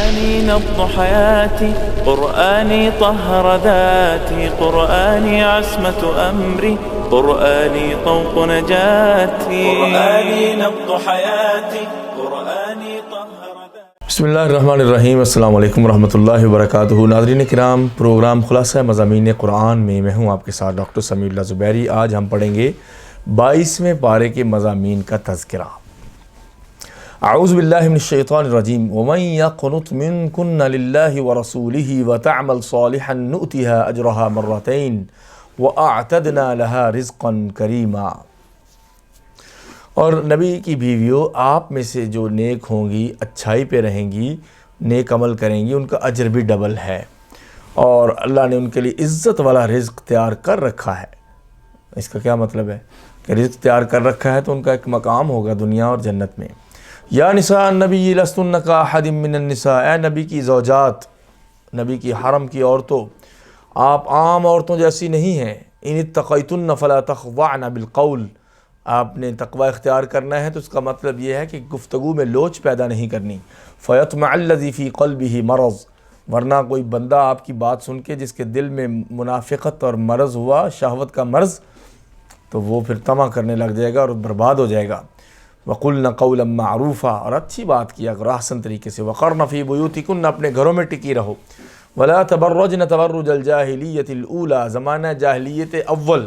قرآني نبض حياتي، قرآني طهر ذاتي، قرآني عصمة أمري، قرآني طوق نجاتي، قرآني نبض حياتي، قرآني طهر ذاتي۔ بسم اللہ الرحمن الرحیم۔ السلام علیکم ورحمۃ اللہ وبرکاتہ۔ ناظرین کرام، پروگرام خلاصہ مضامین قرآن میں ہوں آپ کے ساتھ ڈاکٹر سمیع اللہ زبیری۔ آج ہم پڑھیں گے 22ویں پارے کے مضامین کا تذکرہ۔ اعوذ باللہ من الشیطان الرجیم۔ ومن یقنط منکن للہ ورسولہ وتعمل صالحا نؤتها اجرها مرتین واعتدنا لها رزقا کریما۔ اور نبی کی بیویوں، آپ میں سے جو نیک ہوں گی، اچھائی پہ رہیں گی، نیک عمل کریں گی، ان کا اجر بھی ڈبل ہے، اور اللہ نے ان کے لیے عزت والا رزق تیار کر رکھا ہے۔ اس کا کیا مطلب ہے کہ رزق تیار کر رکھا ہے تو ان کا ایک مقام ہوگا دنیا اور جنت میں۔ یا نساء النبی لستن کاحد من النساء، اے نبی کی زوجات، نبی کی حرم کی عورتوں، آپ عام عورتوں جیسی نہیں ہیں۔ ان اتقیتن فلا تخضعن بالقول، آپ نے تقوی اختیار کرنا ہے تو اس کا مطلب یہ ہے کہ گفتگو میں لوچ پیدا نہیں کرنی۔ فیطمع الذی فی قلبہ مرض، ورنہ کوئی بندہ آپ کی بات سن کے جس کے دل میں منافقت اور مرض ہوا، شہوت کا مرض، تو وہ پھر طمع کرنے لگ جائے گا اور برباد ہو جائے گا۔ وقلن قولا معروفا، اور اچھی بات کیا کرو احسن طریقے سے۔ وقرن فی بیوتکن، اپنے گھروں میں ٹکی رہو۔ ولا تبرجن تبرج الجاہلیت الاولی، زمانہ جاہلیت اول۔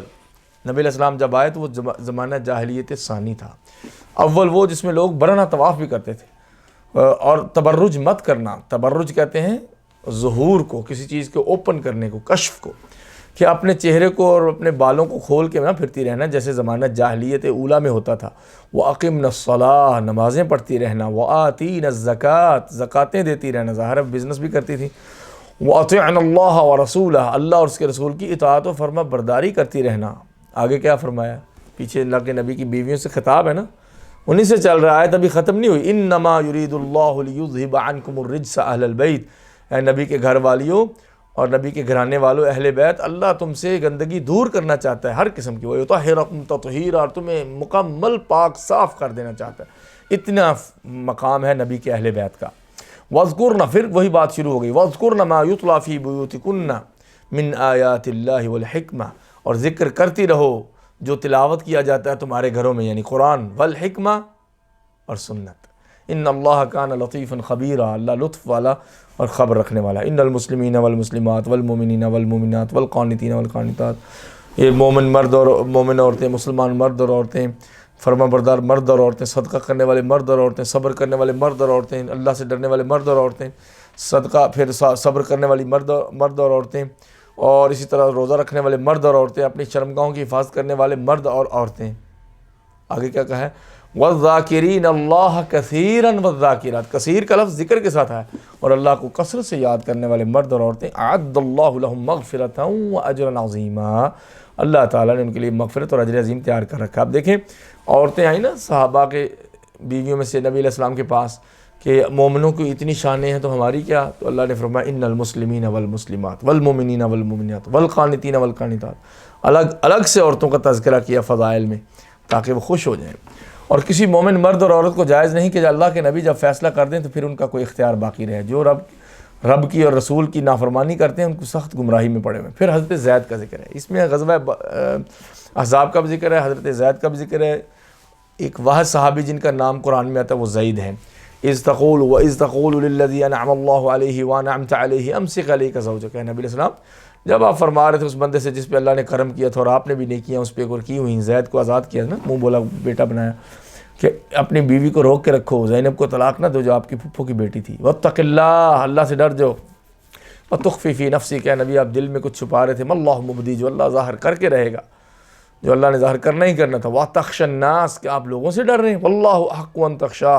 نبی علیہ السلام جب آئے تو وہ زمانہ جاہلیت ثانی تھا۔ اول وہ جس میں لوگ برہنہ طواف بھی کرتے تھے۔ اور تبرج مت کرنا، تبرج کہتے ہیں ظہور کو، کسی چیز کو اوپن کرنے کو، کشف کو، کہ اپنے چہرے کو اور اپنے بالوں کو کھول کے نہ پھرتی رہنا جیسے زمانہ جاہلیت اولیٰ میں ہوتا تھا۔ وَأَقِمْنَ الصَّلَاةَ، نمازیں پڑھتی رہنا۔ وَآتِينَ الزَّكَاةَ، زکاتیں دیتی رہنا، ظاہر بزنس بھی کرتی تھی۔ وَأَطِعْنَ اللَّهَ وَرَسُولَهَ، اللہ اور اس کے رسول کی اطاعت و فرما برداری کرتی رہنا۔ آگے کیا فرمایا؟ پیچھے اللہ کے نبی کی بیویوں سے خطاب ہے نا، انہی سے چل رہا ہے، تبھی ختم نہیں ہوئی۔ انما یرید اللہ لیذہب عنکم الرجس اہل البیت، اے نبی کے گھر والیوں اور نبی کے گھرانے والوں، اہل بیت، اللہ تم سے گندگی دور کرنا چاہتا ہے ہر قسم کی، ویطہرکم تطہیرا، اور تمہیں مکمل پاک صاف کر دینا چاہتا ہے۔ اتنا مقام ہے نبی کے اہل بیت کا۔ وَاذْكُرْنَ، پھر وہی بات شروع ہو گئی۔ وَاذْكُرْنَ مَا يُتْلَى فِي بُيُوتِكُنَّ مِنْ آیَاتِ اللَّهِ وَالْحِکْمَةِ، اور ذکر کرتی رہو جو تلاوت کیا جاتا ہے تمہارے گھروں میں، یعنی قرآن، والحکمہ، اور سنت۔ ان اللہ کان لطیفا خبیرا، اللہ لطف والا اور خبر رکھنے والا۔ ان المسلمین والمسلمات والمؤمنین والمؤمنات والقانتین والقانتات، یہ مومن مرد اور مومن عورتیں، مسلمان مرد اور عورتیں، فرما بردار مرد اور عورتیں، صدقہ کرنے والے مرد اور عورتیں، صبر کرنے والے مرد اور عورتیں، اللہ سے ڈرنے والے مرد اور عورتیں، صدقہ پھر صبر کرنے والی مرد اور عورتیں، اور اسی طرح روزہ رکھنے والے مرد اور عورتیں، اپنی شرمگاہوں کی حفاظت کرنے والے مرد اور عورتیں۔ آگے کیا کہا ہے؟ وَالذَّاكِرِينَ اللَّهَ كَثِيرًا وَالذَّاكِرَاتِ، کثیر کا لفظ ذکر کے ساتھ ہے، اور اللہ کو کثرت سے یاد کرنے والے مرد اور عورتیں۔ أَعَدَّ اللَّهُ لَهُم مَغْفِرَةً وَأَجْرًا عَظِيمًا، اللہ تعالیٰ نے ان کے لیے مغفرت اور اجر عظیم تیار کر رکھا۔ اب دیکھیں، عورتیں آئیں نا صحابہ کے بیویوں میں سے نبی علیہ السلام کے پاس کہ مومنوں کی اتنی شانیں ہیں تو ہماری کیا؟ تو اللہ نے فرمایا ان المسلمین والمسلمات والمؤمنین والمؤمنات والقانتین والقانتات، الگ الگ سے عورتوں کا تذکرہ کیا فضائل میں تاکہ وہ خوش ہو جائیں۔ اور کسی مومن مرد اور عورت کو جائز نہیں کہ اللہ کے نبی جب فیصلہ کر دیں تو پھر ان کا کوئی اختیار باقی رہے۔ جو رب کی اور رسول کی نافرمانی کرتے ہیں ان کو سخت گمراہی میں پڑے ہوئے۔ پھر حضرت زید کا ذکر ہے، اس میں غزوہ احزاب کا بھی ذکر ہے، حضرت زید کا بھی ذکر ہے۔ ایک واحد صحابی جن کا نام قرآن میں آتا ہے وہ زید ہیں۔ اذ تقول للذی انعم اللہ علیہ وانعمت علیہ امسک علیک زوجک، نبی علیہ السلام جب آپ فرما رہے تھے اس بندے سے جس پہ اللہ نے کرم کیا تھا اور آپ نے بھی نیکیاں اس پہ اور کی ہوئی، زید کو آزاد کیا نا، منہ بولا بیٹا بنایا، کہ اپنی بیوی کو روک کے رکھو، زینب کو طلاق نہ دو جو آپ کی پھپھو کی بیٹی تھی۔ واتق اللہ، اللہ سے ڈر جو۔ وتخفی فی نفسک، کہ نبی آپ دل میں کچھ چھپا رہے تھے، ما اللہ مبدی، جو اللہ ظاہر کر کے رہے گا، جو اللہ نے ظاہر کرنا ہی کرنا تھا۔ وتخشى الناس، کہ آپ لوگوں سے ڈر رہے ہیں۔ واللہ احق ان تخشى،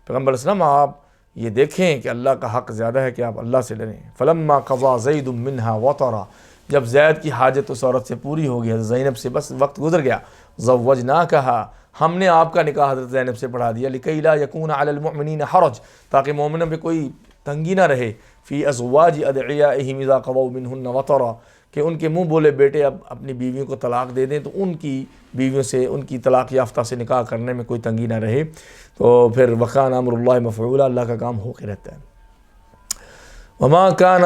پیغمبر علیہ السلام آپ یہ دیکھیں کہ اللہ کا حق زیادہ ہے کہ آپ اللہ سے ڈریں۔ فلما قضى زید منها وطرا، جب زید کی حاجت اس عورت سے پوری ہو گئی، حضرت زینب سے بس وقت گزر گیا، زوجناکہا، ہم نے آپ کا نکاح حضرت زینب سے پڑھا دیا، لکی لا یکون علی المؤمنین حرج، تاکہ مومنوں پہ کوئی تنگی نہ رہے، فی ازواج ادعیائہم اذا قضوا منہن وطرا، کہ ان کے منہ بولے بیٹے اب اپنی بیویوں کو طلاق دے دیں تو ان کی بیویوں سے، ان کی طلاق یافتہ سے نکاح کرنے میں کوئی تنگی نہ رہے۔ تو پھر وکان امر اللہ مفعولا، اللہ کا کام ہو کے رہتا ہے۔ ما کان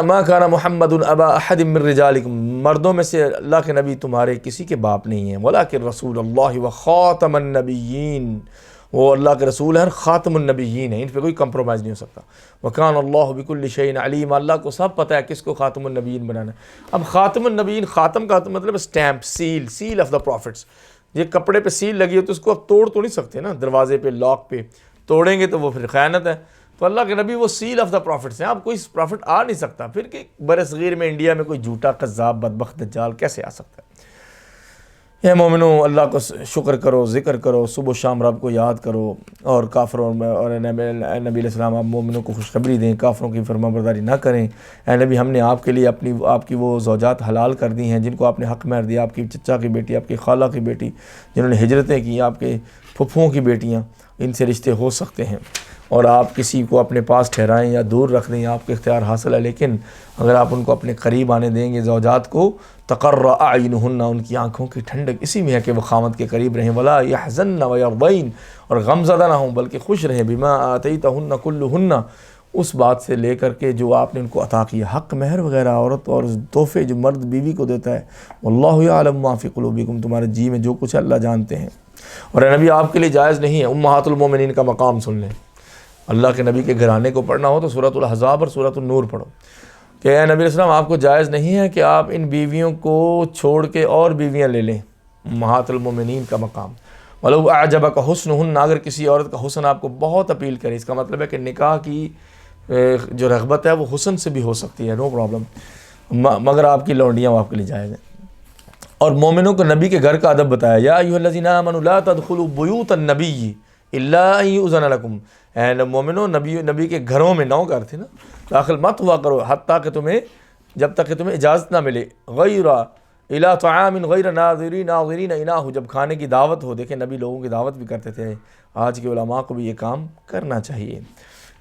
محمد ابا احد من رجالکم، مردوں میں سے اللہ کے نبی تمہارے کسی کے باپ نہیں ہیں، ولکن رسول اللہ و خاتم النبیین، وہ اللہ کے رسول ہیں، خاتم النبیین ہیں، ان پہ کوئی کمپرومائز نہیں ہو سکتا۔ وکان اللہ بکل شیء علیم، اللہ کو سب پتہ ہے کس کو خاتم النبیین بنانا ہے۔ اب خاتم النبیین، خاتم کا مطلب stamp, seal of the prophets. یہ کپڑے پہ سیل لگی ہو تو اس کو آپ توڑ تو نہیں سکتے نا، دروازے پہ، لاک پہ توڑیں گے تو وہ پھر خیانت ہے۔ تو اللہ کے نبی وہ سیل آف دا پروفٹس ہیں، اب کوئی پروفٹ آ نہیں سکتا پھر کہ برصغیر میں انڈیا میں کوئی جھوٹا قذاب بدبخت دجال کیسے آ سکتا ہے۔ اے مومنو، اللہ کو شکر کرو، ذکر کرو، صبح و شام رب کو یاد کرو، اور کافروں اور نبی علیہ السلام آپ مومنوں کو خوشخبری دیں، کافروں کی فرمانبرداری نہ کریں۔ اے نبی، ہم نے آپ کے لیے آپ کی وہ زوجات حلال کر دی ہیں جن کو آپ نے حق مہر دیا، آپ کی چچا کی بیٹی، آپ کی خالہ کی بیٹی، جنہوں نے ہجرتیں کی، آپ کے پھپھوؤں کی بیٹیاں، ان سے رشتے ہو سکتے ہیں، اور آپ کسی کو اپنے پاس ٹھہرائیں یا دور رکھ دیں، آپ کے اختیار حاصل ہے، لیکن اگر آپ ان کو اپنے قریب آنے دیں گے زوجات کو، تقر اعینہن، ان کی آنکھوں کی ٹھنڈک اسی میں ہے کہ وہ خامد کے قریب رہیں، ولا یحزن ویرضین، اور غم زدہ نہ ہوں بلکہ خوش رہیں، بما آتیتہن کلہن، اس بات سے لے کر کے جو آپ نے ان کو عطا کیا، حق مہر وغیرہ، عورت اور تحفے جو مرد بیوی کو دیتا ہے، واللہ یعلم ما فی قلوبکم، تمہارے جی میں جو کچھ ہے اللہ جانتے ہیں۔ اور اے نبی، آپ کے لیے جائز نہیں ہے، امہات المومنین کا مقام سن لیں، اللہ کے نبی کے گھرانے کو پڑھنا ہو تو سورۃ الاحزاب اور سورۃ النور پڑھو کہ اے نبی علیہ السلام، آپ کو جائز نہیں ہے کہ آپ ان بیویوں کو چھوڑ کے اور بیویاں لے لیں، امہات المومنین کا مقام۔ وَلَوْ أَعْجَبَكَ حُسْنُهُنَّ، اگر کسی عورت کا حسن آپ کو بہت اپیل کرے، اس کا مطلب ہے کہ نکاح کی جو رغبت ہے وہ حسن سے بھی ہو سکتی ہے، نو پرابلم، مگر آپ کی لونڈیاں وہ آپ کے لیے جائز ہیں۔ اور مومنوں کو نبی کے گھر کا ادب بتایا، یا ایھا الذین آمنوا لا تدخلوا بیوت النبی الا ان یؤذن لکم، اے مومنو، نبی کے گھروں میں، 9 گھر تھے نا، داخل مت ہوا کرو حتیٰ کہ جب تک کہ تمہیں اجازت نہ ملے، غیر الی طعام غیر ناظرین اناہ، جب کھانے کی دعوت ہو۔ دیکھیں نبی لوگوں کی دعوت بھی کرتے تھے، آج کے علماء کو بھی یہ کام کرنا چاہیے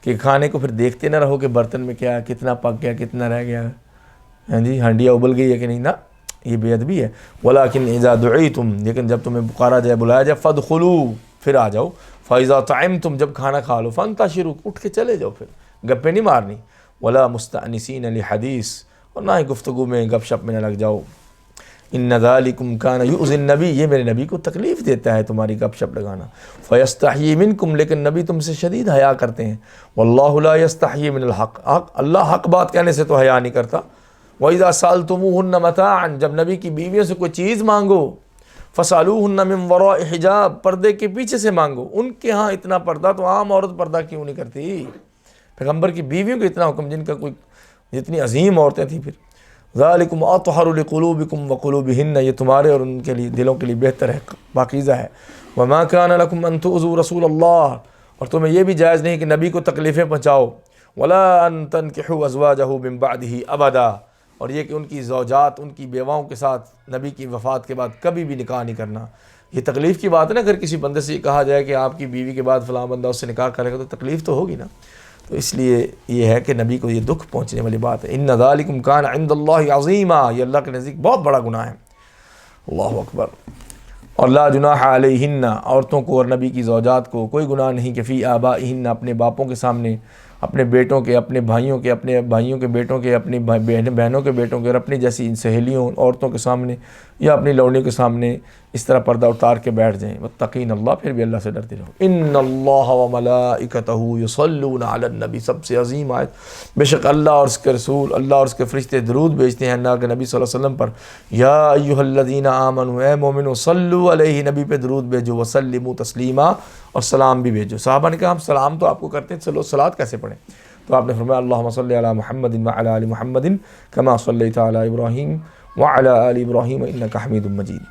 کہ کھانے کو پھر دیکھتے نہ رہو کہ برتن میں کیا، کتنا پک گیا، کتنا رہ گیا، ہاں جی ہانڈیاں ابل گئی ہے کہ نہیں، نہ، یہ بے ادبی ہے۔ ولیکن اذا دعیتم، لیکن جب تمہیں پکارا جائے، بلایا جائے، فادخلوا، پھر آ جاؤ، فاذا طعمتم، جب کھانا کھا لو، فانتشروا، اٹھ کے چلے جاؤ، پھر گپیں نہیں مارنی، ولا مستأنسین لحدیث، اور نہ ہی گفتگو میں گپ شپ میں نہ لگ جاؤ۔ ان ذالکم کان یؤذی النبی، یہ میرے نبی کو تکلیف دیتا ہے تمہاری گپ شپ لگانا، فیستحیی منکم، لیکن نبی تم سے شدید حیا کرتے ہیں، واللہ لا یستحیی من الحق، اللہ حق بات کہنے سے تو حیا نہیں کرتا۔ وَإِذَا سَأَلْتُمُوهُنَّ مَتَاعًا، جب نبی کی بیویوں سے کوئی چیز مانگو، فَسَأَلُوهُنَّ مِن وَرَاءِ حِجَاب، پردے کے پیچھے سے مانگو، ان کے ہاں اتنا پردہ تو عام عورت پردہ کیوں نہیں کرتی؟ پیغمبر کی بیویوں کو اتنا حکم، جن کا کوئی جتنی عظیم عورتیں تھیں۔ پھر ذالکم اطہر لقلوبکم وقلوبہن، یہ تمہارے اور ان کے لیے دلوں کے لیے بہتر ہے، پاکیزہ ہے۔ وما کان لکم ان تؤذوا رسول اللہ، اور تمہیں یہ بھی جائز نہیں کہ نبی کو تکلیفیں پہنچاؤ، ولا ان تنکحوا ازواجہ من بعدہ ابدا، اور یہ کہ ان کی زوجات، ان کی بیواؤں کے ساتھ نبی کی وفات کے بعد کبھی بھی نکاح نہیں کرنا۔ یہ تکلیف کی بات ہے نا، اگر کسی بندے سے یہ کہا جائے کہ آپ کی بیوی کے بعد فلاں بندہ اس سے نکاح کرے گا تو تکلیف تو ہوگی نا، تو اس لیے یہ ہے کہ نبی کو یہ دکھ پہنچنے والی بات ہے۔ ان ذالکم کان عند اللہ عظیما، یہ اللہ کے نزدیک بہت بڑا گناہ ہے، اللہ اکبر۔ اور لا جناح علیہن، عورتوں کو اور نبی کی زوجات کو کوئی گناہ نہیں کہ فی آبائہن، اپنے باپوں کے سامنے، اپنے بیٹوں کے، اپنے بھائیوں کے، اپنے بھائیوں کے بیٹوں کے، اپنی بہنوں کے بیٹوں کے، اور اپنی جیسی ان سہیلیوں عورتوں کے سامنے یا اپنی لونڈیوں کے سامنے اس طرح پردہ اتار کے بیٹھ جائیں۔ واتقین اللہ، پھر بھی اللہ سے ڈرتے رہو۔ ان اللہ وملائکتہ یصلون علی النبی، سب سے عظیم آیت، بے شک اللہ اور اس کے رسول، اللہ اور اس کے فرشتے درود بھیجتے ہیں اللہ کے نبی صلی اللہ علیہ وسلم پر۔ یا ایھا الذین آمنوا، اے مومنو، صلوا علیہ، نبی پہ درود بھیجو، وسلموا تسلیما، اور سلام بھی بھیجو۔ صحابہ نے کہا ہم سلام تو آپ کو کرتے ہیں، چلو صلوات کیسے پڑھیں؟ تو آپ نے فرمایا اللہم صلی علی محمد وعلی آل محمد کما صلیت علی ابراہیم وعلی آل ابراہیم انک حمید مجید،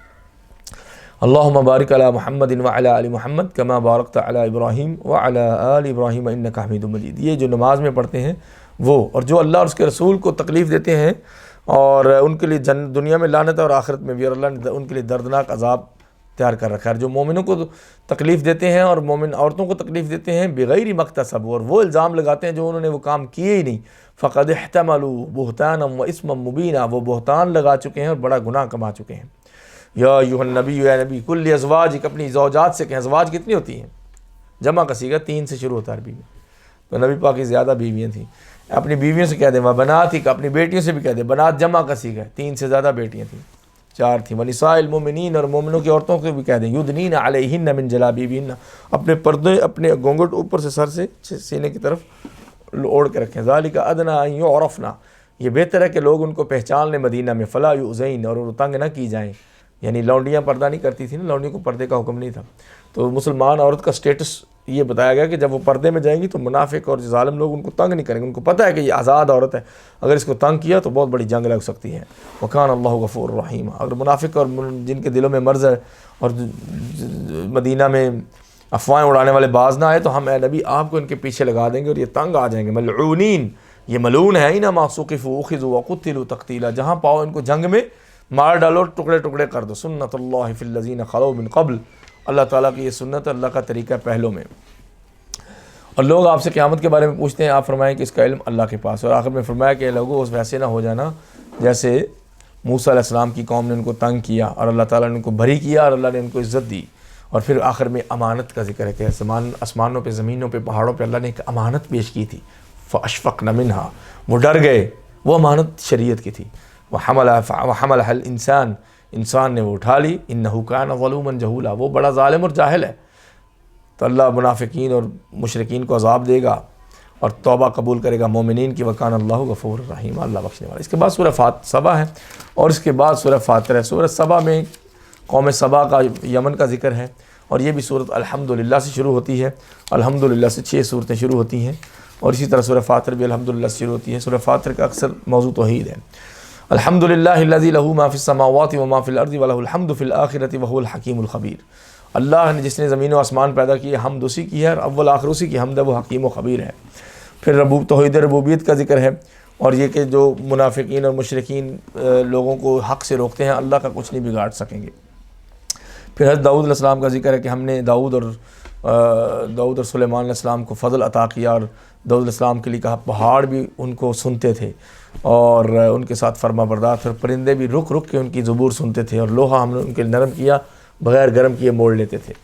اللہم بارک علی محمد وعلی آل محمد کما بارکت علی ابراہیم وعلی آل ابراہیم انک حمید مجید۔ یہ جو نماز میں پڑھتے ہیں وہ، اور جو اللہ اور اس کے رسول کو تکلیف دیتے ہیں اور ان کے لیے دنیا میں لعنت ہے اور آخرت میں بھی، اور اللہ نے ان کے لیے دردناک عذاب تیار کر رکھا ہے۔ جو مومنوں کو تکلیف دیتے ہیں اور مومن عورتوں کو تکلیف دیتے ہیں بغیر مکتسب، اور وہ الزام لگاتے ہیں جو انہوں نے وہ کام کیے ہی نہیں، فقد احتملوا بہتانا واسما مبینا، وہ بہتان لگا چکے ہیں اور بڑا گناہ کما چکے ہیں۔ یا ایھا النبی، اے نبی، کل ازواجک، اپنی زوجات سے کہیں، ازواج کتنی ہوتی ہیں؟ جمع کا صیغہ 3 سے شروع ہوتا ہے عربی میں، تو نبی پاک کی زیادہ بیویاں تھیں۔ اپنی بیویوں سے کہہ دیں وبنات ہی، اپنی بیٹیوں سے بھی کہہ دیں، بنات جمع کا صیغہ ہے، 3 سے زیادہ بیٹیاں تھیں، 4 تھیں، ونساء المؤمنین، اور مومنوں کی عورتوں کو بھی کہہ دیں یدنین علیہن من جلابیبہن، اپنے پردے اپنے گھونگھٹ اوپر سے سر سے سینے کی طرف اوڑھ کے رکھیں، ذالک ادنی ان یعرفن، یہ بہتر ہے کہ لوگ ان کو پہچان لیں مدینہ میں، فلا یؤذین، اور وہ تنگ نہ کی جائیں، یعنی لونڈیاں پردہ نہیں کرتی تھیں نا، لونڈیوں کو پردے کا حکم نہیں تھا، تو مسلمان عورت کا سٹیٹس یہ بتایا گیا کہ جب وہ پردے میں جائیں گی تو منافق اور ظالم لوگ ان کو تنگ نہیں کریں گے، ان کو پتہ ہے کہ یہ آزاد عورت ہے، اگر اس کو تنگ کیا تو بہت بڑی جنگ لگ سکتی ہے، وکان اللہ غفور رحیم۔ اگر منافق اور جن کے دلوں میں مرض ہے اور مدینہ میں افواہیں اڑانے والے باز نہ آئے تو ہم اے نبی آپ کو ان کے پیچھے لگا دیں گے اور یہ تنگ آ جائیں گے، ملعونین، یہ ملعون ہے ہی نا، ما ثقفوا اخذوا وقتلوا تقتیلا، جہاں پاؤ ان کو جنگ میں مار ڈالو، ٹکڑے ٹکڑے کر دو، سنت اللہ فی الذین خلو من قبل، اللہ تعالیٰ کی یہ سنت ہے، اللہ کا طریقہ پہلوں میں۔ اور لوگ آپ سے قیامت کے بارے میں پوچھتے ہیں، آپ فرمائیں کہ اس کا علم اللہ کے پاس، اور آخر میں فرمایا کہ لوگوں اس ویسے نہ ہو جانا جیسے موسیٰ علیہ السلام کی قوم نے ان کو تنگ کیا اور اللہ تعالیٰ نے ان کو بری کیا اور اللہ نے ان کو عزت دی۔ اور پھر آخر میں امانت کا ذکر ہے کہ آسمانوں پہ، زمینوں پہ، پہاڑوں پہ اللہ نے ایک امانت پیش کی تھی، فاشفقن منہا، وہ ڈر گئے، وہ امانت شریعت کی تھی، وحملها الانسان، انسان نے وہ اٹھا لی، انہ کان ظلوما جہولا، وہ بڑا ظالم اور جاہل ہے، تو اللہ منافقین اور مشرکین کو عذاب دے گا اور توبہ قبول کرے گا مومنین کی، وکان اللہ غفور رحیم، اللہ بخشنے والا۔ اس کے بعد سورہ سبا ہے اور اس کے بعد سورہ فاطر ہے۔ سورہ سبا میں قوم سبا کا، یمن کا ذکر ہے، اور یہ بھی سورت الحمدللہ سے شروع ہوتی ہے، الحمدللہ سے 6 صورتیں شروع ہوتی ہیں، اور اسی طرح سورہ فاطر بھی الحمدللہ سے شروع ہوتی ہے۔ سورہ فاطر کا اکثر موضوع توحید ہے۔ الحمدللہ الذی لہ ما فی السماوات وما فی الارض ولہ الحمد فی الآخرۃ وہو الحکیم الخبیر، اللہ نے جس نے زمین و آسمان پیدا کیے، حمد اسی کی ہے اور اول آخر اسی کی حمد ہے، وہ حکیم و خبیر ہے۔ پھر توحید ربوبیت کا ذکر ہے، اور یہ کہ جو منافقین اور مشرکین لوگوں کو حق سے روکتے ہیں اللہ کا کچھ نہیں بگاڑ سکیں گے۔ پھر حضرت داؤد علیہ السلام کا ذکر ہے کہ ہم نے داؤد اور سلیمان علیہ السلام کو فضل عطا کیا، اور داؤد علیہ السلام کے لیے کہا پہاڑ بھی ان کو سنتے تھے اور ان کے ساتھ فرما بردار تھے، اور پرندے بھی رک رک کے ان کی زبور سنتے تھے، اور لوہا ہم نے ان کے نرم کیا، بغیر گرم کیے موڑ لیتے تھے،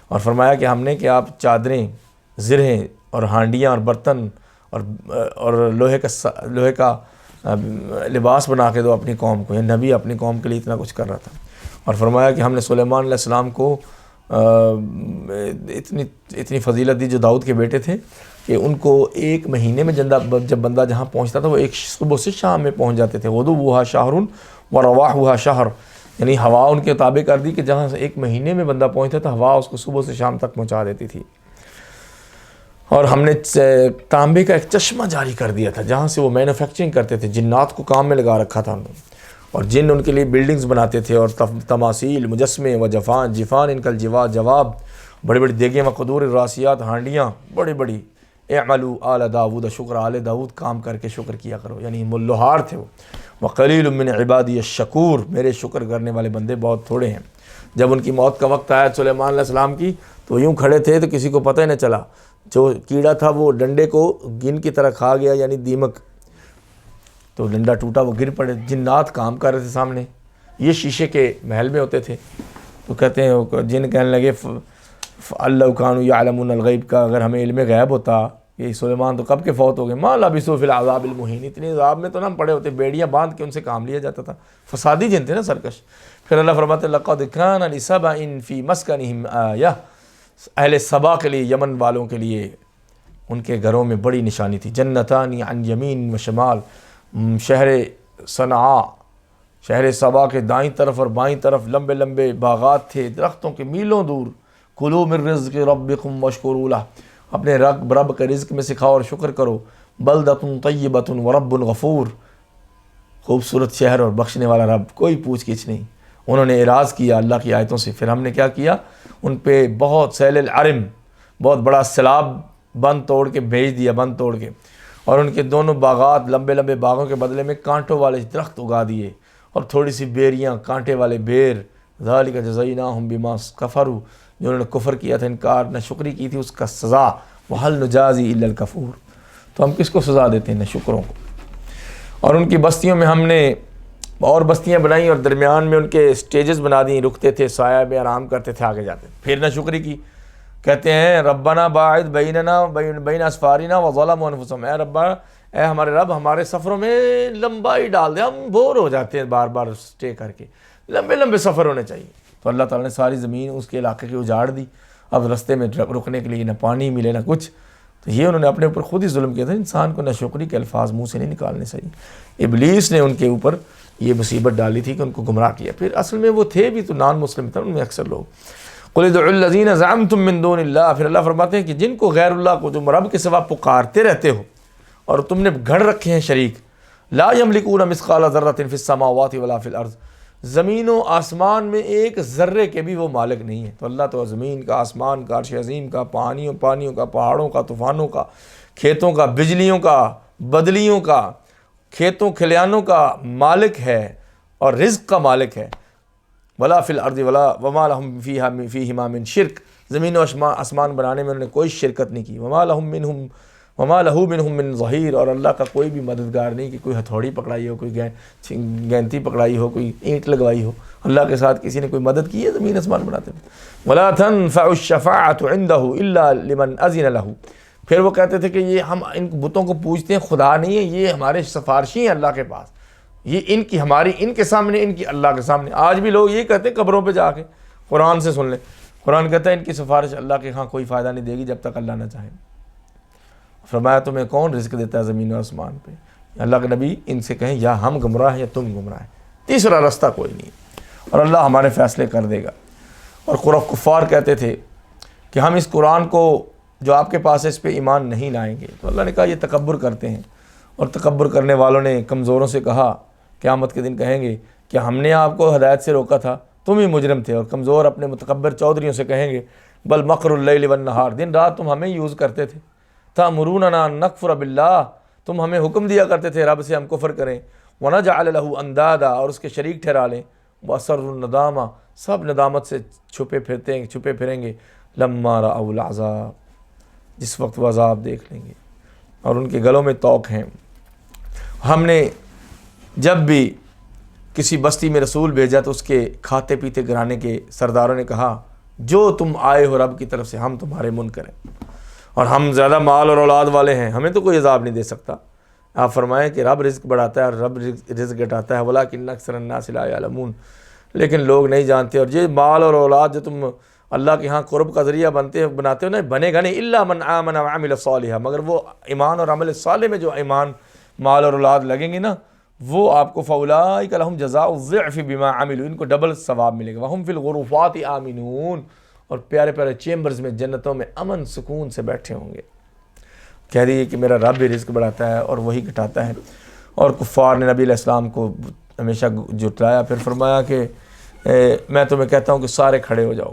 اور فرمایا کہ ہم نے کہ آپ چادریں، زرہیں اور ہانڈیاں اور برتن اور لوہے کا لباس بنا کے دو اپنی قوم کو، یعنی نبی اپنی قوم کے لیے اتنا کچھ کر رہا تھا، اور فرمایا کہ ہم نے سلیمان علیہ السلام کو اتنی فضیلت دی جو داؤد کے بیٹے تھے کہ ان کو 1 مہینے میں جب بندہ جہاں پہنچتا تھا وہ ایک صبح سے شام میں پہنچ جاتے تھے، غدوها شہر ورواحها شہر، یعنی ہوا ان کے تابع کر دی کہ جہاں سے 1 مہینے میں بندہ پہنچتا تھا ہوا اس کو صبح سے شام تک پہنچا دیتی تھی۔ اور ہم نے تانبے کا ایک چشمہ جاری کر دیا تھا جہاں سے وہ مینوفیکچرنگ کرتے تھے، جنات کو کام میں لگا رکھا تھا انہوں نے، اور جن ان کے لیے بلڈنگز بناتے تھے، اور تماثیل، مجسمے و جفان ان کا جواب، بڑی بڑی دیگیں و قدور الراسیات، ہانڈیاں بڑی بڑی، اعملوا آل داود شکر، آل داود کام کر کے شکر کیا کرو، یعنی ملوہار تھے وہ، وقلیل من عبادی الشکور، میرے شکر کرنے والے بندے بہت تھوڑے ہیں۔ جب ان کی موت کا وقت آیا سلیمان علیہ السلام کی تو یوں کھڑے تھے تو کسی کو پتہ ہی نہ چلا، جو کیڑا تھا وہ ڈنڈے کو گن کی طرح کھا گیا، یعنی دیمک، تو ڈنڈا ٹوٹا، وہ گر پڑے، جنات کام کر رہے تھے سامنے، یہ شیشے کے محل میں ہوتے تھے، تو کہتے ہیں جن کہنے لگے اللہ کانوا یعلمون الغیب کا اگر ہمیں علم غیب ہوتا، یہ سلیمان تو کب کے فوت ہو گئے، ما لبثوا فی العذاب المہین، اتنے عذاب میں تو نہ پڑے ہوتے، بیڑیاں باندھ کے ان سے کام لیا جاتا تھا، فسادی جن تھے نا، سرکش۔ پھر اللہ فرماتے ہیں لقد کان لسبأ فی مسکنہم آیہ، اہل سبا کے لیے، یمن والوں کے لیے ان کے گھروں میں بڑی نشانی تھی، جنتان عن یمین و شمال، شہر صنعاء، شہر سبا کے دائیں طرف اور بائیں طرف لمبے لمبے باغات تھے، درختوں کے میلوں دور، کلوا من رزق ربکم واشکروا لہ، اپنے رب کے رزق میں سے کھاؤ اور شکر کرو، بلدۃ طیبۃ ورب غفور، خوبصورت شہر اور بخشنے والا رب، کوئی پوچھ گچھ نہیں۔ انہوں نے اعراض کیا اللہ کی آیتوں سے، پھر ہم نے کیا کیا، ان پہ بہت سیل العرم، بہت بڑا سیلاب بند توڑ کے بھیج دیا، بند توڑ کے، اور ان کے دونوں باغات، لمبے لمبے باغوں کے بدلے میں کانٹوں والے درخت اگا دیے، اور تھوڑی سی بیریاں، کانٹے والے بیر، ذالک جزیناہم بما کفروا، جو انہوں نے کفر کیا تھا، انکار نہ شکری کی تھی، اس کا سزا، وَهَلْ نُجَازِي إِلَّا الْكَفُورَ، تو ہم کس کو سزا دیتے ہیں، نہ شکروں کو۔ اور ان کی بستیوں میں ہم نے اور بستیاں بنائیں، اور درمیان میں ان کے سٹیجز بنا دیں، رکتے تھے، سایہ میں آرام کرتے تھے، آگے جاتے، پھر نہ شکری کی، کہتے ہیں ربنا باعد بیننا بین اسفارنا وظلموا انفسهم، اے رب، اے ہمارے رب ہمارے سفروں میں لمبائی ڈال دے، ہم بور ہو جاتے ہیں بار بار اسٹے کر کے، لمبے لمبے سفر ہونے چاہیے۔ تو اللہ تعالیٰ نے ساری زمین اس کے علاقے کی اجاڑ دی، اب رستے میں رکنے کے لیے نہ پانی ملے نہ کچھ، تو یہ انہوں نے اپنے اوپر خود ہی ظلم کیا تھا۔ انسان کو ناشکری کے الفاظ منہ سے نہیں نکالنے چاہیے۔ ابلیس نے ان کے اوپر یہ مصیبت ڈالی تھی کہ ان کو گمراہ کیا، پھر اصل میں وہ تھے بھی تو نان مسلم تھے ان میں اکثر لوگ۔ قل ادعوا الذین زعمتم من دون اللہ، پھر اللہ فرماتے ہیں کہ جن کو غیر اللہ کو جو رب کے سوا پکارتے رہتے ہو اور تم نے گھڑ رکھے ہیں شریک، لا یملکون مثقال ذرۃ فی السماوات ولا فی الارض، زمین و آسمان میں ایک ذرے کے بھی وہ مالک نہیں ہے۔ تو اللہ تو زمین کا، آسمان کا، عرش عظیم کا، پانیوں کا، پہاڑوں کا، طوفانوں کا، کھیتوں کا، بجلیوں کا، بدلیوں کا، کھیتوں کھلیانوں کا مالک ہے اور رزق کا مالک ہے۔ ولا فی الارض وما لہم فیہما من شرک، زمین و آسمان بنانے میں انہوں نے کوئی شرکت نہیں کی۔ وما لہو منہم من ظہیر، اور اللہ کا کوئی بھی مددگار نہیں کہ کوئی ہتھوڑی پکڑائی ہو، کوئی گینتی پکڑائی ہو، کوئی اینٹ لگوائی ہو، اللہ کے ساتھ کسی نے کوئی مدد کی ہے زمین آسمان بناتے میں۔ ولا تنفع الشفاعۃ عندہ الا لمن اذن لہ، پھر وہ کہتے تھے کہ یہ ہم ان بتوں کو پوجتے ہیں، خدا نہیں ہے، یہ ہمارے سفارشی ہیں اللہ کے پاس، یہ ان کی ہماری ان کے سامنے، ان کی اللہ کے سامنے۔ آج بھی لوگ یہ کہتے ہیں قبروں پہ جا کے، قرآن سے سن لیں، قرآن کہتا ہے ان کی سفارش اللہ کے ہاں کوئی فائدہ نہیں دے گی جب تک اللہ نہ چاہے۔ فرمایا تمہیں کون رزق دیتا ہے زمین و آسمان پہ؟ اللہ کے نبی ان سے کہیں یا ہم گمراہ ہیں یا تم گمراہ ہیں، تیسرا راستہ کوئی نہیں ہے، اور اللہ ہمارے فیصلے کر دے گا۔ اور کفار کہتے تھے کہ ہم اس قرآن کو جو آپ کے پاس ہے اس پہ ایمان نہیں لائیں گے، تو اللہ نے کہا یہ تکبر کرتے ہیں، اور تکبر کرنے والوں نے کمزوروں سے کہا، قیامت کے دن کہیں گے کہ ہم نے آپ کو ہدایت سے روکا تھا، تم ہی مجرم تھے۔ اور کمزور اپنے متکبر چودھریوں سے کہیں گے بل مکر اللیل والنہار، دن رات تم ہمیں یوز کرتے تھے، تأمروننا ان نکفر باللہ، تم ہمیں حکم دیا کرتے تھے رب سے ہم کفر کریں، ونجعل لہ اندادا، اور اس کے شریک ٹھہرا لیں، واسروا الندامہ، سب ندامت سے چھپے پھریں گے، لما رأوا العذاب، جس وقت وہ عذاب دیکھ لیں گے، اور ان کے گلوں میں توق ہیں۔ ہم نے جب بھی کسی بستی میں رسول بھیجا تو اس کے کھاتے پیتے گھرانے کے سرداروں نے کہا جو تم آئے ہو رب کی طرف سے ہم تمہارے منکر ہیں، اور ہم زیادہ مال اور اولاد والے ہیں، ہمیں تو کوئی عذاب نہیں دے سکتا۔ آپ فرمائیں کہ رب رزق بڑھاتا ہے اور رب رزق گھٹاتا ہے، ولکن اکثر الناس لا یعلمون، لیکن لوگ نہیں جانتے۔ اور یہ مال اور اولاد جو تم اللہ کے ہاں قرب کا ذریعہ بناتے ہو نا، بنے گا نہیں الا من آمن وعمل صالحا، مگر وہ ایمان اور عمل صالح میں جو ایمان مال اور اولاد لگیں گے نا، وہ آپ کو فاولئک لہم جزاء الضعف بما عملوا، ان کو ڈبل ثواب ملے گا، وہم فی الغرفات آمنون، اور پیارے پیارے چیمبرز میں جنتوں میں امن سکون سے بیٹھے ہوں گے۔ کہہ دیے کہ میرا رب بھی رزق بڑھاتا ہے اور وہی گھٹاتا ہے۔ اور کفار نے نبی علیہ السلام کو ہمیشہ جھٹلایا، پھر فرمایا کہ میں تمہیں کہتا ہوں کہ سارے کھڑے ہو جاؤ،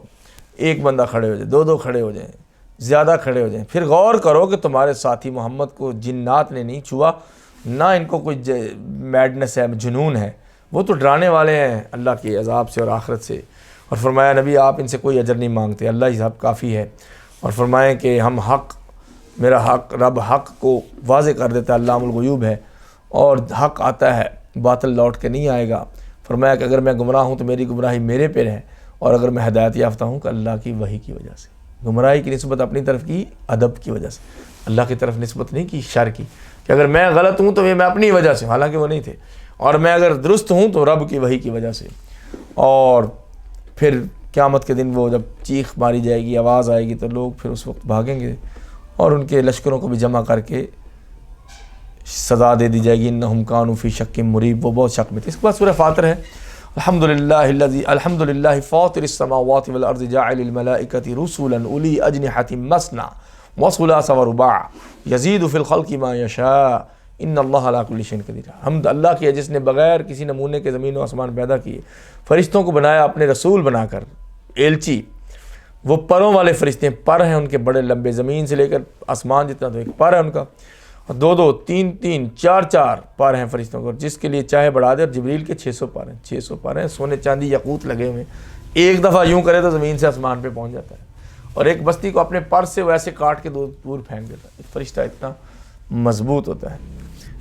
ایک بندہ کھڑے ہو جائے، دو کھڑے ہو جائیں، زیادہ کھڑے ہو جائیں، پھر غور کرو کہ تمہارے ساتھی محمد کو جنات نے نہیں چھوا، نہ ان کو کوئی میڈنس ہے، جنون ہے، وہ تو ڈرانے والے ہیں اللہ کے عذاب سے اور آخرت سے۔ اور فرمایا نبی آپ ان سے کوئی اجر نہیں مانگتے، اللہ ہی سب کافی ہے۔ اور فرمائیں کہ ہم میرا حق، رب حق کو واضح کر دیتا ہے، علام الغیوب ہے، اور حق آتا ہے، باطل لوٹ کے نہیں آئے گا۔ فرمایا کہ اگر میں گمراہ ہوں تو میری گمراہی میرے پہ ہے، اور اگر میں ہدایت یافتہ ہوں کہ اللہ کی وحی کی وجہ سے۔ گمراہی کی نسبت اپنی طرف کی ادب کی وجہ سے، اللہ کی طرف نسبت نہیں کی شر کی، کہ اگر میں غلط ہوں تو یہ میں اپنی وجہ سے، حالانکہ وہ نہیں تھے، اور میں اگر درست ہوں تو رب کی وحی کی وجہ سے۔ اور پھر قیامت کے دن وہ جب چیخ ماری جائے گی، آواز آئے گی، تو لوگ پھر اس وقت بھاگیں گے، اور ان کے لشکروں کو بھی جمع کر کے سزا دے دی جائے گی، انہم کانوا فی شک مریب، وہ بہت شک میں تھے۔ اس کے بعد سورہ فاطر ہے، الحمدللہ فاطر السماوات والارض جاعل الملائکۃ رسلا اولی اجنحۃ مثنی وثلاث ورباع یزید فی الخلق ما یشاء ان اللہ علی کل شیء قدیر۔ حمد اللہ کی ہے جس نے بغیر کسی نمونے کے زمین و آسمان پیدا کیے، فرشتوں کو بنایا اپنے رسول بنا کر، ایلچی، وہ پروں والے فرشتے ہیں، پر ہیں ان کے بڑے لمبے، زمین سے لے کر آسمان جتنا تو ایک پر ہے ان کا، اور دو تین چار پر ہیں فرشتوں کو، جس کے لیے چاہے بڑھا دے۔ اور جبریل کے 600 پر ہیں، 600 پر ہیں، سونے چاندی یاقوت لگے ہوئے ہیں، ایک دفعہ یوں کرے تو زمین سے آسمان پہ پہنچ جاتا ہے، اور ایک بستی کو اپنے پر سے ویسے کاٹ کے دور پھینک دیتا ہے۔ ایک فرشتہ اتنا مضبوط ہوتا ہے۔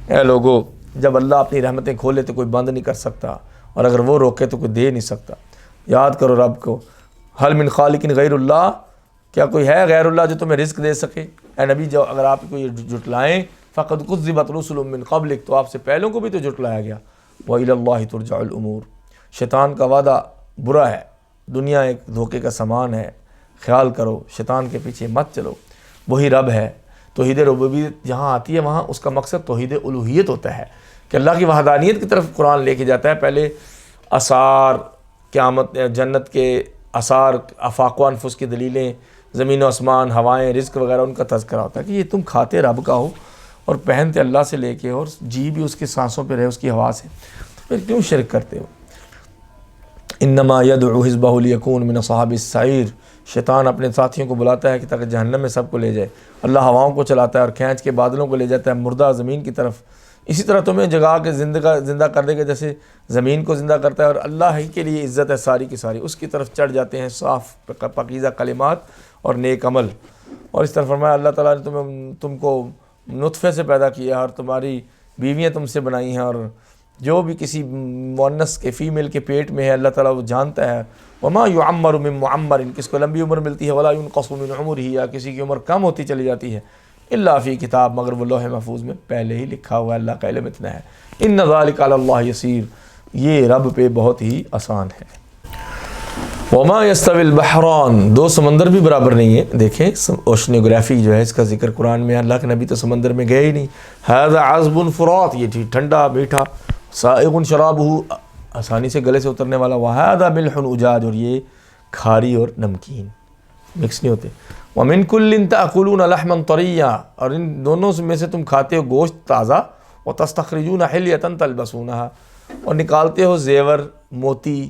اے لوگو، جب اللہ اپنی رحمتیں کھولے تو کوئی بند نہیں کر سکتا، اور اگر وہ روکے تو کوئی دے نہیں سکتا۔ یاد کرو رب کو، حل من خالق غیر اللہ، کیا کوئی ہے غیر اللہ جو تمہیں رزق دے سکے؟ اے نبی جو اگر آپ کو یہ جھٹلائیں فقد کذبت رسل من قبلک، تو آپ سے پہلوں کو بھی تو جھٹلایا گیا۔ وَإِلَى اللَّهِ تُرْجَعُ الْأُمُورُ، شیطان کا وعدہ برا ہے، دنیا ایک دھوکے کا سامان ہے، خیال کرو، شیطان کے پیچھے مت چلو، وہی رب ہے۔ توحید ربوبیت جہاں آتی ہے وہاں اس کا مقصد توحید الوہیت ہوتا ہے کہ اللہ کی وحدانیت کی طرف قرآن لے کے جاتا ہے۔ پہلے آثار قیامت، جنت کے آثار، آفاق و انفس کی دلیلیں، زمین و آسمان، ہوائیں، رزق وغیرہ، ان کا تذکرہ ہوتا ہے کہ یہ تم کھاتے رب کا ہو اور پہنتے اللہ سے لے کے، اور جی بھی اس کی سانسوں پہ رہے، اس کی ہوا سے، تو پھر کیوں شرک کرتے ہو؟ انما یدعو حزبہ لیکون من اصحاب السعیر، شیطان اپنے ساتھیوں کو بلاتا ہے کہ تاکہ جہنم میں سب کو لے جائے۔ اللہ ہواؤں کو چلاتا ہے اور کھینچ کے بادلوں کو لے جاتا ہے مردہ زمین کی طرف، اسی طرح تمہیں جگا کے زندہ کر دے گا جیسے زمین کو زندہ کرتا ہے، اور اللہ ہی کے لیے عزت ہے ساری کی ساری، اس کی طرف چڑھ جاتے ہیں صاف پاکیزہ کلمات اور نیک عمل۔ اور اس طرح فرمایا اللہ تعالیٰ نے تم کو نطفے سے پیدا کیا اور تمہاری بیویاں تم سے بنائی ہیں، اور جو بھی کسی مؤنث کے فیمیل کے پیٹ میں ہے اللہ تعالیٰ وہ جانتا ہے۔ وما یعمر من معمر، کس کو لمبی عمر ملتی ہے، ولا ينقص من عمرہ، یا کسی کی عمر کم ہوتی چلی جاتی ہے، الا فی کتاب، مگر وہ لوح محفوظ میں پہلے ہی لکھا ہوا ہے، اللہ کا علم اتنا ہے۔ ان ذلک علی اللہ یسیر، یہ رب پہ بہت ہی آسان ہے۔ وما یستوی البحران، دو سمندر بھی برابر نہیں ہیں۔ دیکھیں اوشنوگرافی جو ہے اس کا ذکر قرآن میں، اللہ کے نبی تو سمندر میں گئے ہی نہیں۔ ھذا عذب فرات، یہ ٹھنڈا میٹھا، سائغ شرابہ، آسانی سے گلے سے اترنے والا، وھذا ملح اجاج، اور یہ کھاری اور نمکین مکس نہیں ہوتے۔ ومن کل تأکلون لحما طریا، اور ان دونوں میں سے تم کھاتے ہو گوشت تازہ، وتستخرجون حلیۃ تلبسونہا، اور نکالتے ہو زیور موتی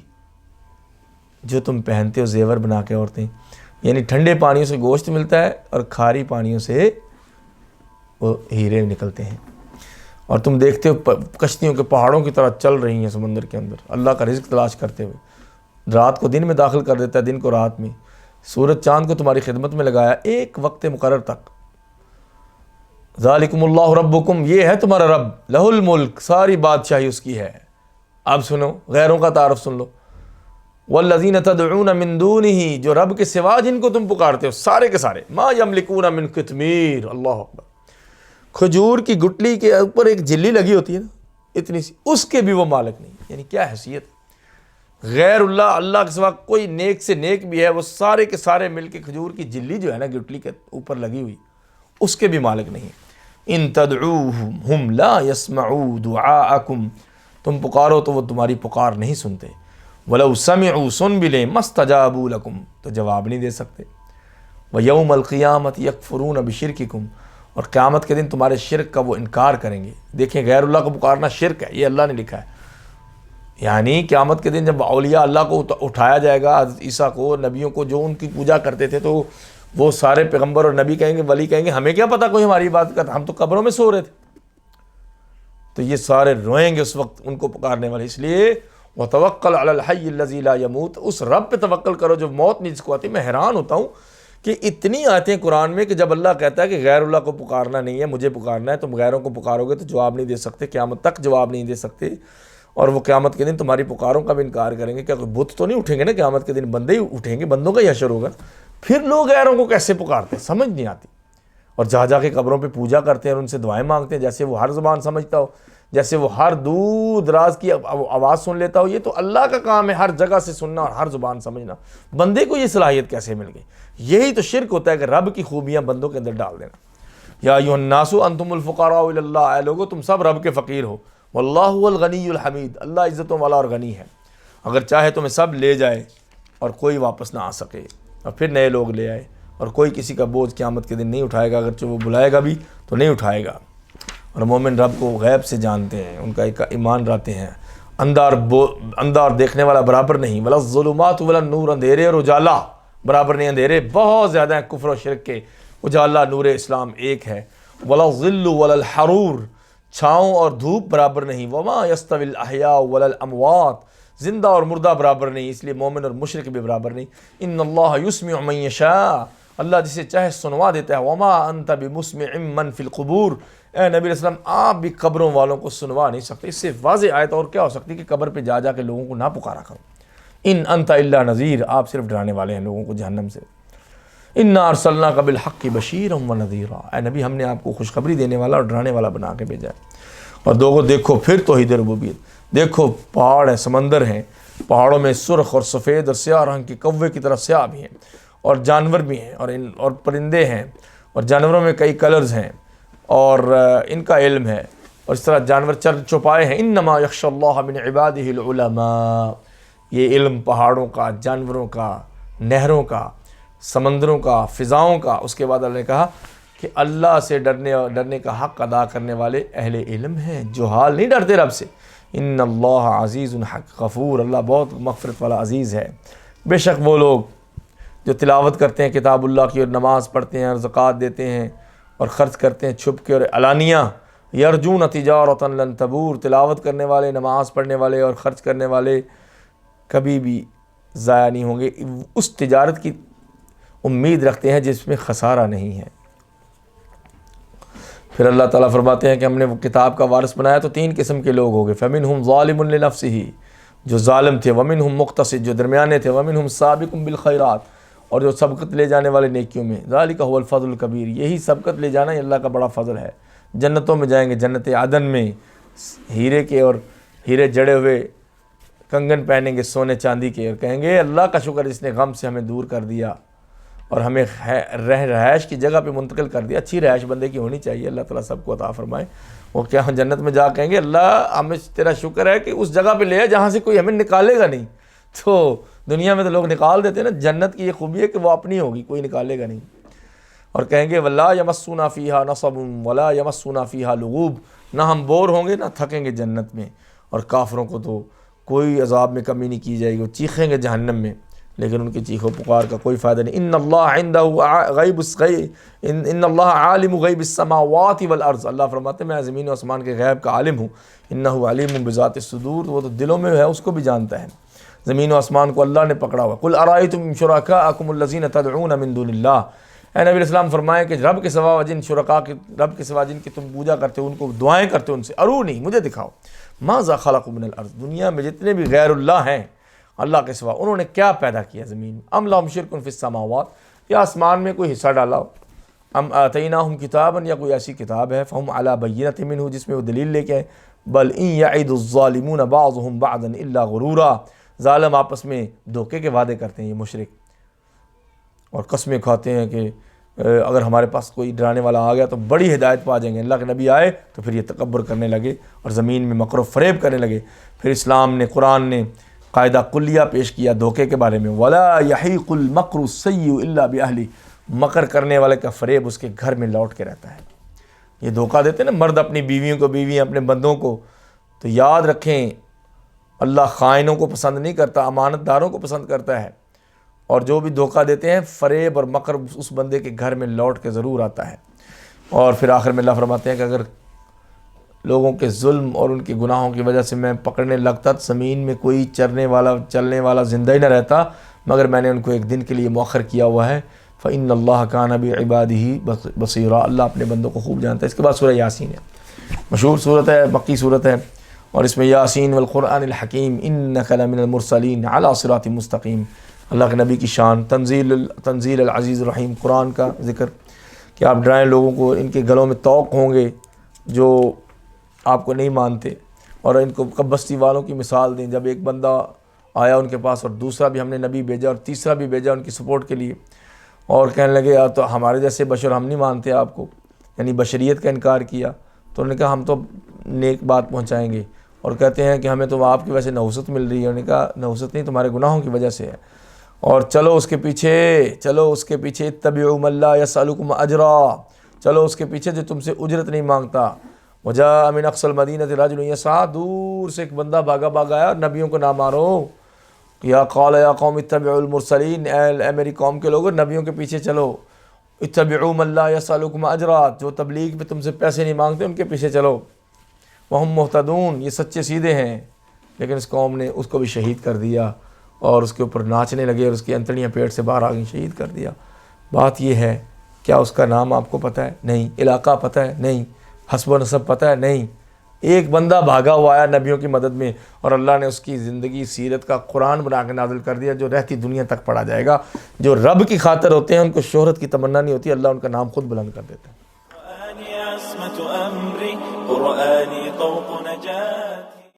جو تم پہنتے ہو، زیور بنا کے عورتیں، یعنی ٹھنڈے پانیوں سے گوشت ملتا ہے اور کھاری پانیوں سے وہ ہیرے نکلتے ہیں، اور تم دیکھتے ہو کشتیوں کے پہاڑوں کی طرح چل رہی ہیں سمندر کے اندر اللہ کا رزق تلاش کرتے ہوئے۔ رات کو دن میں داخل کر دیتا ہے، دن کو رات میں، سورج چاند کو تمہاری خدمت میں لگایا ایک وقت مقرر تک۔ ذالکم اللہ ربکم، یہ ہے تمہارا رب، لہ الملک، ساری بادشاہی اس کی ہے۔ اب سنو، غیروں کا تعارف سن لو۔ والذین تدعون من دونہ، جو رب کے سوا جن کو تم پکارتے ہو سارے کے سارے، ما یملکون من قطمیر، اللہ اکبر، کھجور کی گٹلی کے اوپر ایک جلی لگی ہوتی ہے نا اتنی سی، اس کے بھی وہ مالک نہیں، یعنی کیا حیثیت۔ غیر اللہ، اللہ کے سوا کوئی نیک سے نیک بھی ہے، وہ سارے کے سارے مل کے کھجور کی جلی جو ہے نا گٹلی کے اوپر لگی ہوئی، اس کے بھی مالک نہیں۔ ان تدعوہم ہم لا یسمعوا دعاءکم، تم پکارو تو وہ تمہاری پکار نہیں سنتے، ولو سمعوا، سن بھی لیں، مستجابوا لکم، تو جواب نہیں دے سکتے، ویوم القیامت یکفرون بشرککم، اور قیامت کے دن تمہارے شرک کا وہ انکار کریں گے۔ دیکھیں غیر اللہ کو پکارنا شرک ہے، یہ اللہ نے لکھا ہے، یعنی قیامت کے دن جب اولیاء اللہ کو اٹھایا جائے گا، حضرت عیسیٰ کو، نبیوں کو جو ان کی پوجا کرتے تھے، تو وہ سارے پیغمبر اور نبی کہیں گے، ولی کہیں گے ہمیں کیا پتہ کوئی ہماری بات کرتا، ہم تو قبروں میں سو رہے تھے۔ تو یہ سارے روئیں گے اس وقت ان کو پکارنے والے، اس لیے وتوکل علی الحی الذی لا یموت، اس رب پہ توکل کرو جو موت نہیں جس کو آتی۔ میں حیران ہوتا ہوں کہ اتنی آیتیں قرآن میں کہ جب اللہ کہتا ہے کہ غیر اللہ کو پکارنا نہیں ہے، مجھے پکارنا ہے، تم غیروں کو پکارو گے تو جواب نہیں دے سکتے، قیامت تک جواب نہیں دے سکتے، اور وہ قیامت کے دن تمہاری پکاروں کا بھی انکار کریں گے۔ کیا کوئی بت تو نہیں اٹھیں گے نا قیامت کے دن، بندے ہی اٹھیں گے، بندوں کا ہی حشر ہوگا، پھر لوگ غیروں کو کیسے پکارتے ہیں سمجھ نہیں آتی، اور جا کے قبروں پہ پوجا کرتے ہیں اور ان سے دعائیں مانگتے ہیں، جیسے وہ ہر زبان سمجھتا ہو، جیسے وہ ہر دور دراز کی آواز سن لیتا ہو۔ یہ تو اللہ کا کام ہے ہر جگہ سے سننا اور ہر زبان سمجھنا، بندے کو یہ صلاحیت کیسے مل گئی؟ یہی تو شرک ہوتا ہے کہ رب کی خوبیاں بندوں کے اندر ڈال دینا۔ یا ایھا الناس انتم الفقراء الی اللہ، اے لوگو تم سب رب کے فقیر ہو، واللہ هو الغنی الحمید، اللہ عزتوں والا اور غنی ہے، اگر چاہے تمہیں سب لے جائے اور کوئی واپس نہ آ سکے، اور پھر نئے لوگ لے آئے، اور کوئی کسی کا بوجھ قیامت کے دن نہیں اٹھائے گا، اگرچہ وہ بلائے گا بھی تو نہیں اٹھائے گا۔ اور مومن رب کو غیب سے جانتے ہیں، ان کا ایک ایمان رہتے ہیں، اندار دیکھنے والا برابر نہیں، ولا الظلمات ولا النور، اندھیرے اور اجالا برابر نہیں، اندھیرے بہت زیادہ ہیں کفر و شرک کے، اجالا نور اسلام ایک ہے، ولا الظل ولا الحرور، چھاؤں اور دھوپ برابر نہیں، وما یستوی الاحیاء ولا الاموات، زندہ اور مردہ برابر نہیں، اس لیے مومن اور مشرک بھی برابر نہیں۔ ان اللہ یسمع من یشاء، اللہ جسے چاہے سنوا دیتا ہے، وما انت بمسمع من فی القبور، اے نبی علیہ السلام آپ بھی قبروں والوں کو سنوا نہیں سکتے۔ اس سے واضح آیت اور کیا ہو سکتی کہ قبر پہ جا کے لوگوں کو نہ پکارا کرو۔ ان انت الا نذیر، آپ صرف ڈرانے والے ہیں لوگوں کو جہنم سے۔ انا ارسلناک بالحق بشیرا ونذیرا، اے نبی ہم نے آپ کو خوشخبری دینے والا اور ڈرانے والا بنا کے بھیجا ہے۔ اور دیکھو پھر توحید ربوبیت، دیکھو پہاڑ ہیں، سمندر ہیں، پہاڑوں میں سرخ اور سفید اور سیاہ رنگ کے کوے کی طرح سیاہ بھی ہیں، اور جانور بھی ہیں، اور پرندے ہیں، اور جانوروں میں کئی کلرز ہیں، اور ان کا علم ہے، اور اس طرح جانور چر چوپائے ہیں۔ انما یخشی اللہ من عبادہ العلماء، یہ علم پہاڑوں کا، جانوروں کا، نہروں کا، سمندروں کا، فضاؤں کا۔ اس کے بعد اللہ نے کہا کہ اللہ سے ڈرنے کا حق ادا کرنے والے اہل علم ہیں، جہال نہیں ڈرتے رب سے۔ ان اللہ عزیز غفور، اللہ بہت مغفرت والا عزیز ہے۔ بے شک وہ لوگ جو تلاوت کرتے ہیں کتاب اللہ کی، اور نماز پڑھتے ہیں، اور زکوٰۃ دیتے ہیں، اور خرچ کرتے ہیں چھپ کے اور علانیہ، یرجون تجارتا لن تبور، تلاوت کرنے والے، نماز پڑھنے والے اور خرچ کرنے والے کبھی بھی ضائع نہیں ہوں گے، اس تجارت کی امید رکھتے ہیں جس میں خسارہ نہیں ہے۔ پھر اللہ تعالیٰ فرماتے ہیں کہ ہم نے وہ کتاب کا وارث بنایا تو 3 قسم کے لوگ ہو گئے، فَمِنْهُمْ ظَالِمٌ لِنَفْسِهِ، جو ظالم تھے، وَمِنْهُمْ مُقْتَصِدٌ، جو درمیانے تھے، وَمِنْهُمْ سَابِقٌ بِالْخَيْرَاتِ، اور جو سبقت لے جانے والے نیکیوں میں، ذَلِكَ هُوَ الْفَضْلُ الْكَبِيرُ، یہی سبقت لے جانا یہ اللہ کا بڑا فضل ہے۔ جنتوں میں جائیں گے، جنت عدن میں ہیرے کے اور ہیرے جڑے ہوئے کنگن پہنیں گے سونے چاندی کے، اور کہیں گے اللہ کا شکر جس نے غم سے ہمیں دور کر دیا اور ہمیں رہائش کی جگہ پہ منتقل کر دیا۔ اچھی رہائش بندے کی ہونی چاہیے، اللہ تعالیٰ سب کو عطا فرمائے۔ وہ کیا جنت میں جا کہیں گے اللہ ہمیں تیرا شکر ہے کہ اس جگہ پہ لے آئے جہاں سے کوئی ہمیں نکالے گا نہیں۔ تو دنیا میں تو لوگ نکال دیتے ہیں نا، جنت کی یہ خوبی ہے کہ وہ اپنی ہوگی، کوئی نکالے گا نہیں۔ اور کہیں گے وَلَا يَمَسُّنَا فِيهَا نَصَبٌ وَلَا يَمَسُّنَا فِيهَا لُغُوبٌ، نہ ہم بور ہوں گے نہ تھکیں گے جنت میں۔ اور کافروں کو تو کوئی عذاب میں کمی نہیں کی جائے گی، وہ چیخیں گے جہنم میں لیکن ان کی چیخ و پکار کا کوئی فائدہ نہیں۔ ان اللہ عالم غیب السماوات والارض، اللہ فرماتے ہیں میں زمین و آسمان کے غیب کا عالم ہوں۔ انہ علیم بذات الصدور، وہ تو دلوں میں ہے اس کو بھی جانتا ہے۔ زمین و آسمان کو اللہ نے پکڑا ہوا۔ قل ارائیتم شرکاءکم الذین تدعون من دون اللہ، اے نبی علیہ السلام فرمائے کہ رب کے سوا جن شرکاء کے، رب کے سوا جن کی تم پوجا کرتے ہو، ان کو دعائیں کرتے ہو، ان سے ارونی، مجھے دکھاؤ، ماذا خلقوا من الارض، دنیا میں جتنے بھی غیر اللہ ہیں اللہ کے سوا انہوں نے کیا پیدا کیا زمین میں، ام لہم شرک فی السماوات، یا آسمان میں کوئی حصہ ڈالا ہو، ام آتیناہم کتابا، یا کوئی ایسی کتاب ہے، فہم علی بینۃ منہ، جس میں وہ دلیل لے کے آئے، بل ان یعد الظالمون بعضهم بعضا الا غرورا، ظالم آپس میں دھوکے کے وعدے کرتے ہیں یہ مشرک، اور قسمیں کھاتے ہیں کہ اگر ہمارے پاس کوئی ڈرانے والا آ گیا تو بڑی ہدایت پا جائیں گے۔ اللہ کے نبی آئے تو پھر یہ تکبر کرنے لگے اور زمین میں مکر و فریب کرنے لگے۔ پھر اسلام نے، قرآن نے قاعدہ کلیہ پیش کیا دھوکے کے بارے میں، وَلَا يَحِيقُ الْمَكْرُ السَّيِّئُ إِلَّا بِأَهْلِهِ، مکر کرنے والے کا فریب اس کے گھر میں لوٹ کے رہتا ہے۔ یہ دھوکہ دیتے ہیں نا مرد اپنی بیویوں کو، بیویاں اپنے بندوں کو، تو یاد رکھیں اللہ خائنوں کو پسند نہیں کرتا، امانت داروں کو پسند کرتا ہے، اور جو بھی دھوکہ دیتے ہیں فریب اور مکر اس بندے کے گھر میں لوٹ کے ضرور آتا ہے۔ اور پھر آخر میں اللہ فرماتے ہیں کہ اگر لوگوں کے ظلم اور ان کے گناہوں کی وجہ سے میں پکڑنے لگتا تو زمین میں کوئی چلنے والا زندہ ہی نہ رہتا، مگر میں نے ان کو ایک دن کے لیے مؤخر کیا ہوا ہے۔ فإن اللہ کان بعبادہ بصیرا، اللہ اپنے بندوں کو خوب جانتا ہے۔ اس کے بعد سورہ یاسین ہے، مشہور صورت ہے، مکی صورت ہے، اور اس میں یاسین والقرآن الحکیم انک لمن المرسلین علی صراط مستقیم، اللہ کے نبی کی شان، تنزیل العزیز الرحیم، قرآن کا ذکر کہ آپ ڈرائیں لوگوں کو، ان کے گلوں میں طوق ہوں گے جو آپ کو نہیں مانتے، اور ان کو بستی والوں کی مثال دیں، جب ایک بندہ آیا ان کے پاس اور دوسرا بھی ہم نے نبی بھیجا اور تیسرا بھی بھیجا ان کی سپورٹ کے لیے، اور کہنے لگے یار تو ہمارے جیسے بشر ہم نہیں مانتے آپ کو، یعنی بشریت کا انکار کیا، تو انہوں نے کہا ہم تو نیک بات پہنچائیں گے، اور کہتے ہیں کہ ہمیں تو آپ کی وجہ سے نحوست مل رہی ہے، انہوں نے کہا نحوست نہیں، تمہارے گناہوں کی وجہ سے ہے، اور چلو اس کے پیچھے اتبعوا من لا یسألکم اجرا، چلو اس کے پیچھے جو تم سے اجرت نہیں مانگتا۔ وجاء من اقصى المدینۃ رجل یسعی، دور سے ایک بندہ بھاگا آیا، نبیوں کو نہ مارو، قال یا قوم اتبعوا المرسلین، اے میری قوم کے لوگوں نبیوں کے پیچھے چلو، اتبعوا من لا یسألکم اجرا، جو تبلیغ پہ تم سے پیسے نہیں مانگتے ان کے پیچھے چلو، وہم مہتدون، یہ سچے سیدھے ہیں۔ لیکن اس قوم نے اس کو بھی شہید کر دیا، اور اس کے اوپر ناچنے لگے، اور اس کی انتڑیاں پیٹ سے باہر آ گئیں، شہید کر دیا۔ بات یہ ہے، کیا اس کا نام آپ کو پتہ ہے؟ نہیں۔ علاقہ پتہ ہے؟ نہیں۔ حسب و نسب پتہ ہے؟ نہیں۔ ایک بندہ بھاگا ہوا آیا نبیوں کی مدد میں، اور اللہ نے اس کی زندگی سیرت کا قرآن بنا کے نازل کر دیا جو رہتی دنیا تک پڑھا جائے گا۔ جو رب کی خاطر ہوتے ہیں ان کو شہرت کی تمنا نہیں ہوتی، اللہ ان کا نام خود بلند کر دیتا ہے۔ قرآني عصمة أمري، قرآني طوق نجاتي۔